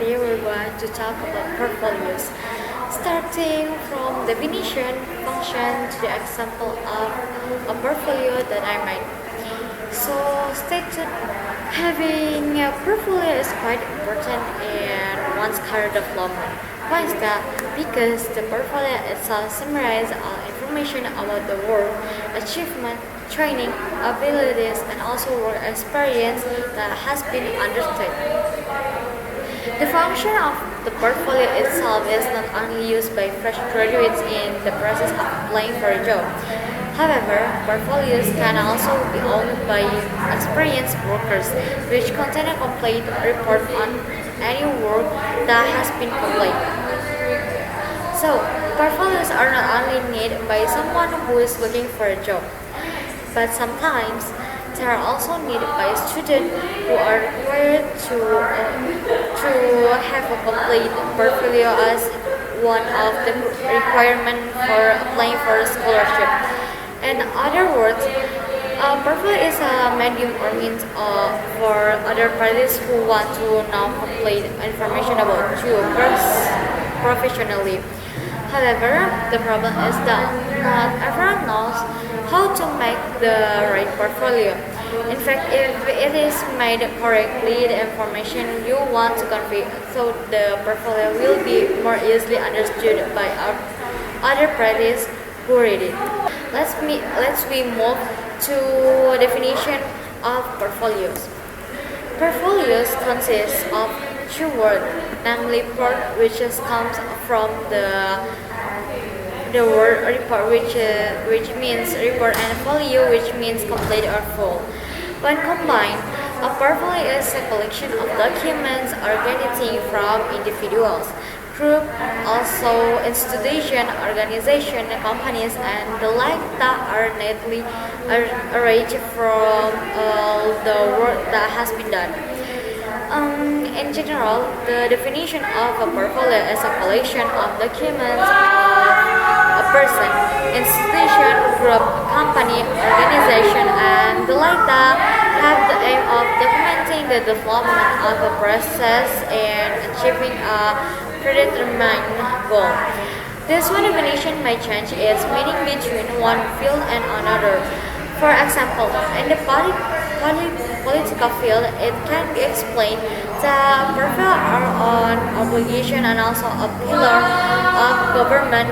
today we're going to talk about portfolios. Starting from definition, function to the example of a portfolio that I made. So stay tuned. Having a portfolio is quite important in one's career development. Why is that? Because the portfolio itself summarizes all information about the work, achievement, training, abilities, and also work experience that has been undertaken. The function of the portfolio itself is not only used by fresh graduates in the process of applying for a job. However, portfolios can also be owned by experienced workers, which contain a complete report on any work that has been completed. So, portfolios are not only needed by someone who is looking for a job, but sometimes they are also needed by students who are required to have a complete portfolio as one of the requirements for applying for a scholarship. In other words, a portfolio is a medium or means for other parties who want to know complete information about you professionally. However, the problem is that not everyone knows how to make the right portfolio. In fact, if it is made correctly, the information you want to convey so the portfolio will be more easily understood by other parties who read it. Let's we move to definition of portfolios. Portfolios consist of two words, namely port, which comes from the word report, which means report, and folio, which means complete or full. When combined, a portfolio is a collection of documents originating from individuals, group, also institution, organization, companies, and the like that are neatly arranged from all the work that has been done. In general, the definition of a portfolio is a collection of documents of a person, institution, group, company, organization, and the like that have the aim of documenting the development of a process and achieving a predetermined goal. This one definition may change its meaning between one field and another. For example, in the political field, it can be explained that portfolio are an obligation and also a pillar of government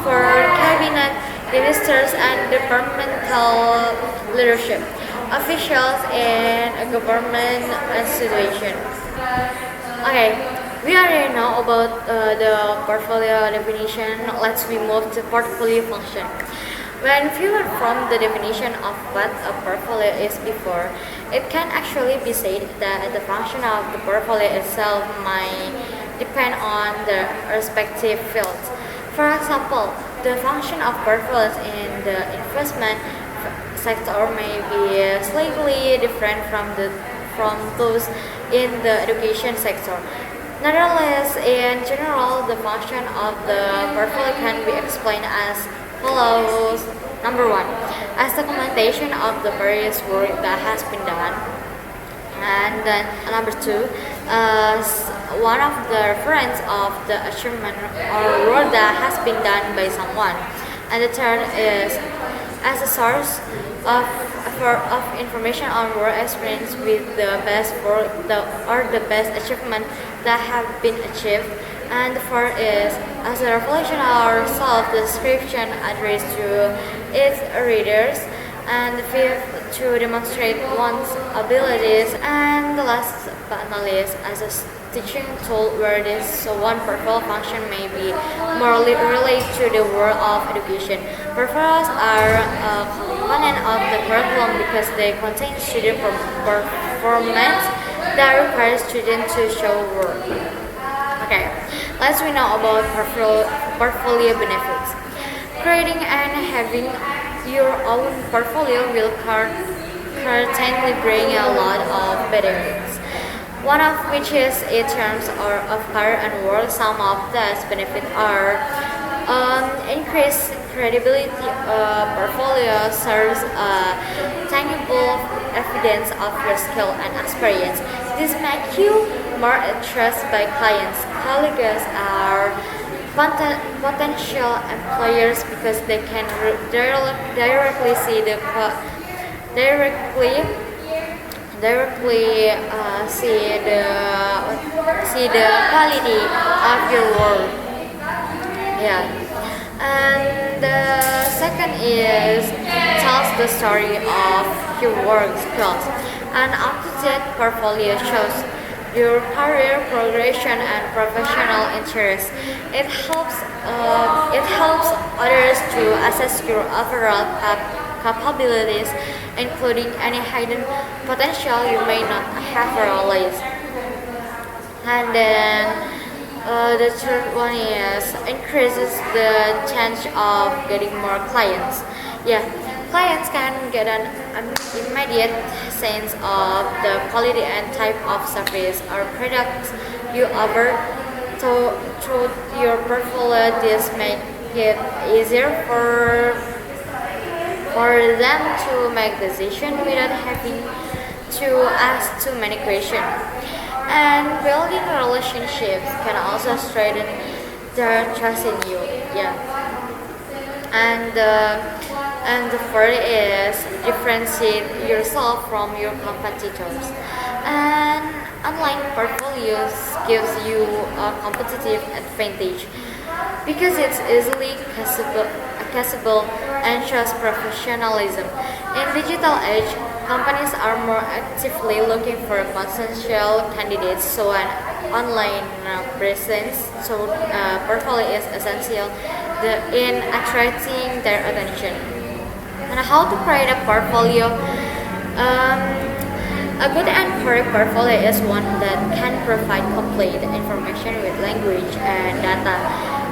for cabinet, ministers, and departmental leadership, officials in a government institution. Okay, we already know about the portfolio definition. Let's we move to portfolio function. When viewed from the definition of what a portfolio is before, it can actually be said that the function of the portfolio itself might depend on the respective fields. For example, the function of portfolios in the investment sector may be slightly different from those in the education sector. Nevertheless, in general, the function of the portfolio can be explained as follows. Number one, as documentation of the various work that has been done. And then number two, as one of the reference of the achievement or work that has been done by someone. And the third is as a source of information on work experience with the best work or the best achievement that have been achieved. And the fourth is as a revelation or self-description addressed to its readers. And the fifth, to demonstrate one's abilities. And the last but not least, as a teaching tool where this one portfolio function may be more related to the world of education. Portfolios are a component of the curriculum because they contain student performance that requires students to show work. Okay, let's we know about portfolio benefits. Creating and having your own portfolio will certainly bring a lot of benefits. One of which is in terms of career and work. Some of those benefits are increased credibility. Portfolio serves tangible evidence of your skill and experience. This makes you more interest by clients. Colleagues are potential employers because they can directly directly see the quality of your work. Yeah. And the second is tells the story of your work skills. An up-to-date portfolio shows your career progression and professional interests. It helps others to assess your overall capabilities, including any hidden potential you may not have realized. And then the third one is increases the chance of getting more clients. Yeah, clients can get an immediate sense of the quality and type of service or products you offer. So through your portfolio, this make it easier for them to make decisions without having to ask too many questions. And building relationships can also strengthen their trust in you. Yeah. And the fourth is differentiate yourself from your competitors. And online portfolios gives you a competitive advantage because it's easily accessible and shows professionalism. In digital age, companies are more actively looking for potential candidates, so an online presence, portfolio is essential in attracting their attention. And how to create a portfolio? A good and correct portfolio is one that can provide complete information with language and data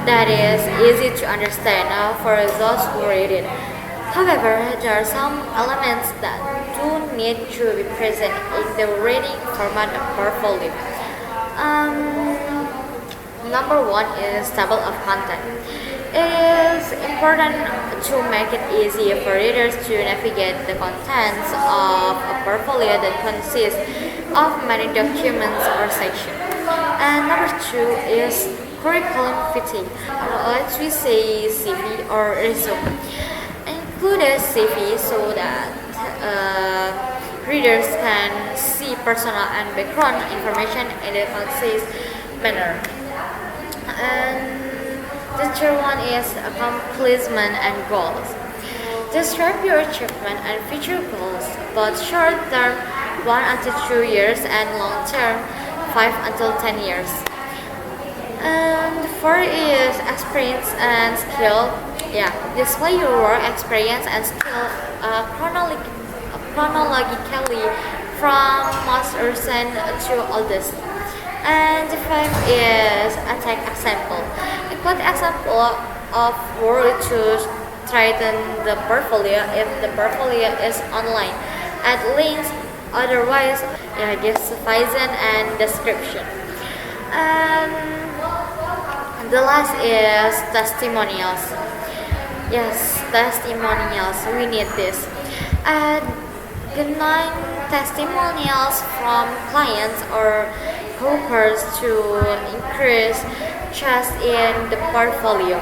that is easy to understand for those who read it. However, there are some elements that do need to be present in the reading format of portfolio. Number one is table of content. It is important to make it easy for readers to navigate the contents of a portfolio that consists of many documents or sections. And number two is curriculum fitting. Let's we say CV or resume. Include a CV so that readers can see personal and background information in a concise manner. And the third one is accomplishment and goals. Describe your achievement and future goals, both short term 1 until 2 years and long term 5 until 10 years. And fourth is experience and skill. Yeah, display your work experience and skill chronologically from most recent to oldest. And the fifth is a take example. Include example of work to strengthen the portfolio if the portfolio is online. Add links, otherwise, yeah, give sufficient and description. And the last is testimonials. Yes, testimonials. We need this. Add the 9 testimonials from clients or coworkers to increase trust in the portfolio.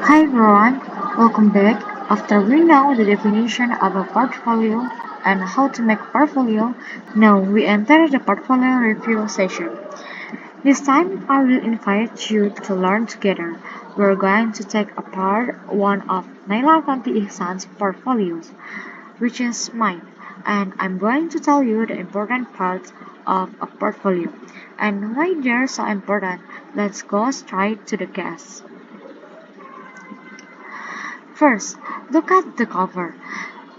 Hi everyone, welcome back. After we know the definition of a portfolio and how to make portfolio, now we enter the portfolio review session. This time I will invite you to learn together. We're going to take apart one of Naila Fanti Ihsan's portfolios, which is mine, and I'm going to tell you the important parts of a portfolio and why they're so important. Let's go straight to the case. First, look at the cover.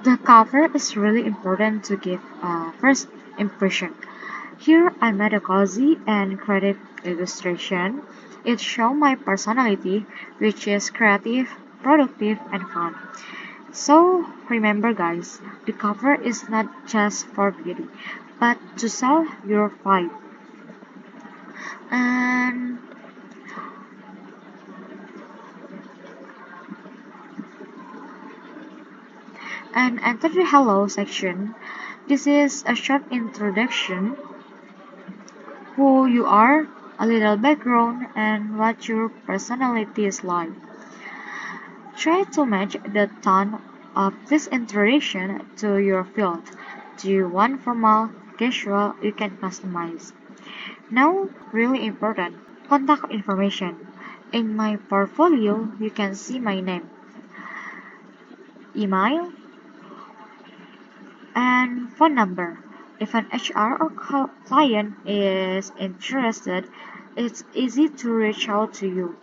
The cover is really important to give a first impression. Here I made a cozy and creative illustration. It shows my personality, which is creative, productive, and fun. So remember guys, the cover is not just for beauty, but to sell your vibe. And enter the hello section. This is a short introduction who you are, a little background, and what your personality is like. Try to match the tone of this introduction to your field. Do you want formal, casual? You can customize. Now, really important, contact information. In my portfolio, you can see my name, email, and phone number. If an HR or client is interested, it's easy to reach out to you.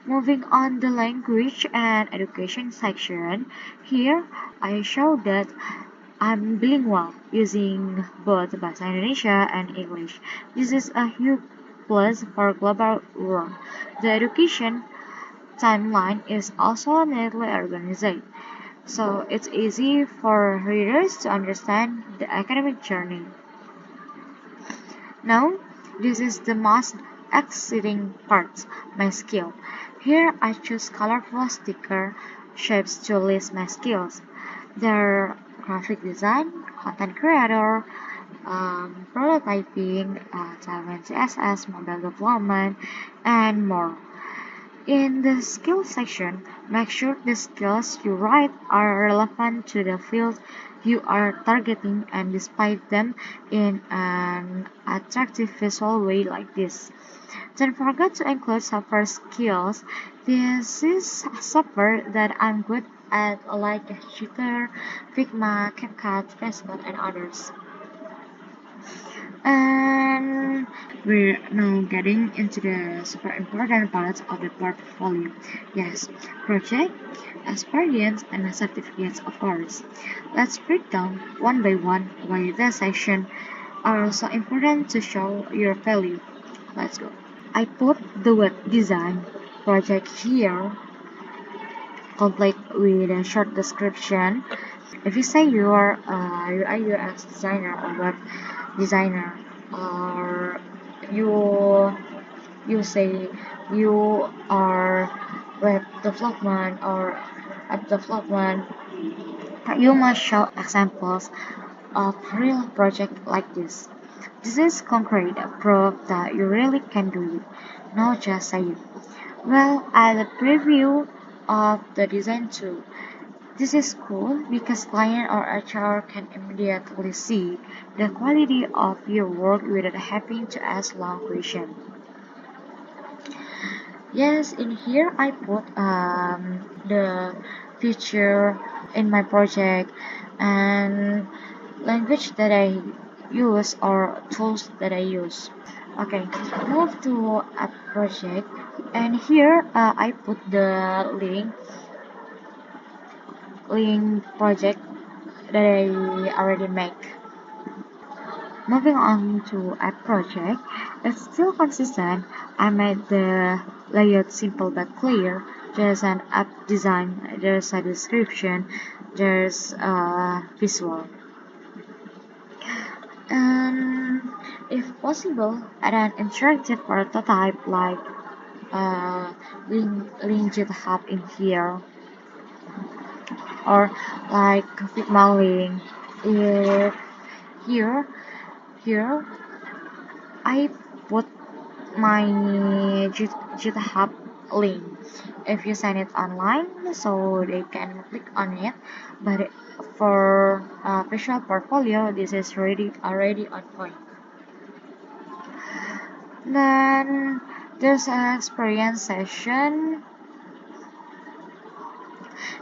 Moving on the language and education section, here I show that I'm bilingual using both Bahasa Indonesia and English. This is a huge plus for global world. The education timeline is also neatly organized, so it's easy for readers to understand the academic journey. Now, this is the most exciting part, my skill. Here I choose colorful sticker shapes to list my skills. They're graphic design, content creator, prototyping, Java CSS, mobile development, and more. In the skills section, make sure the skills you write are relevant to the field you are targeting and display them in an attractive visual way like this. Don't forget to include software skills. This is software that I'm good at like Shooter, Figma, CapCut, Facebook, and others. And we're now getting into the super important parts of the portfolio. Yes, project, experience, and certificates, of course. Let's break down one by one why this section are so important to show your value. Let's go. I put the web design project here, complete with a short description. If you say you are a UI UX designer or web designer, or you say you are web development or app development, you must show examples of real project like this. This is concrete proof that you really can do it, not just say it. Well, as a preview of the design too. This is cool because client or HR can immediately see the quality of your work without having to ask long questions. Yes, in here I put the feature in my project and language that I use or tools that I use. Okay, move to a project, and here I put the link project that I already make. Moving on to app project, it's still consistent. I made the layout simple but clear. There's an app design, there's a description, there's a visual. And if possible, add an interactive prototype like link GitHub in here or like Figma link. If here here I put my GitHub link. If you sign it online, so they can click on it. But for visual portfolio, this is already on point. Then there's an experience session.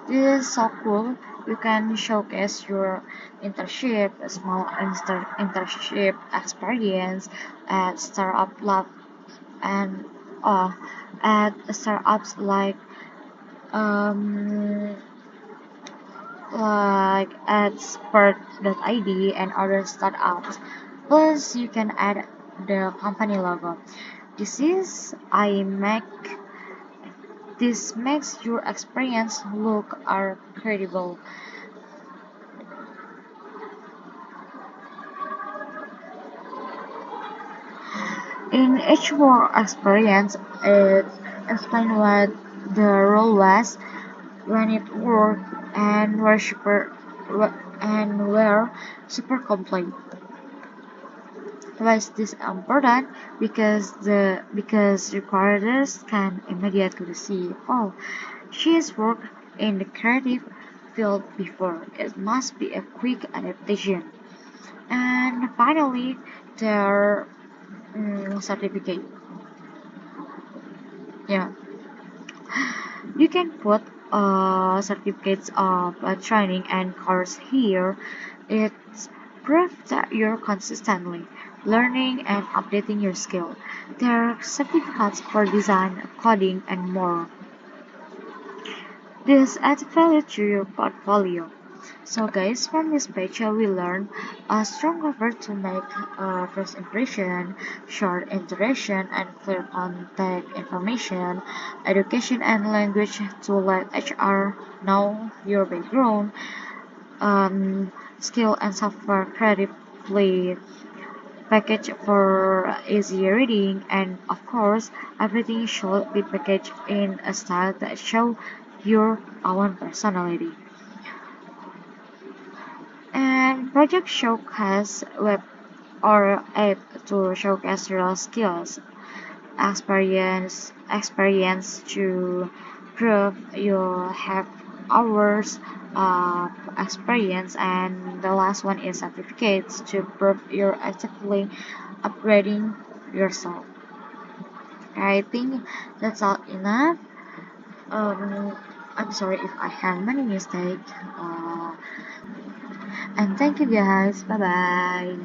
This is so cool. You can showcase your internship, a small internship experience at startup lab and at startups um, at Spurt.id and other startups. Plus, you can add the company logo. This is I make this makes your experience look are credible. In each work experience, it explains what the role was, when it worked, and where super complete. Why is this important? Because recruiters can immediately see, oh, she has worked in the creative field before. It must be a quick adaptation. And finally, their certificate. Yeah, you can put certificates of training and course here. It's proof that you're consistently learning and updating your skill. There are certificates for design, coding, and more. This adds value to your portfolio. So guys, from this page we learn a strong cover to make a first impression, short interaction and clear contact information, education and language to let HR know your background, skill and software creatively package for easy reading, and of course everything should be packaged in a style that show your own personality. And project showcase web or app to showcase real skills, experience to prove you have hours of experience, and the last one is certificates to prove you're actively upgrading yourself. I think that's all enough. Um, I'm sorry if I have many mistakes. And thank you guys. Bye bye.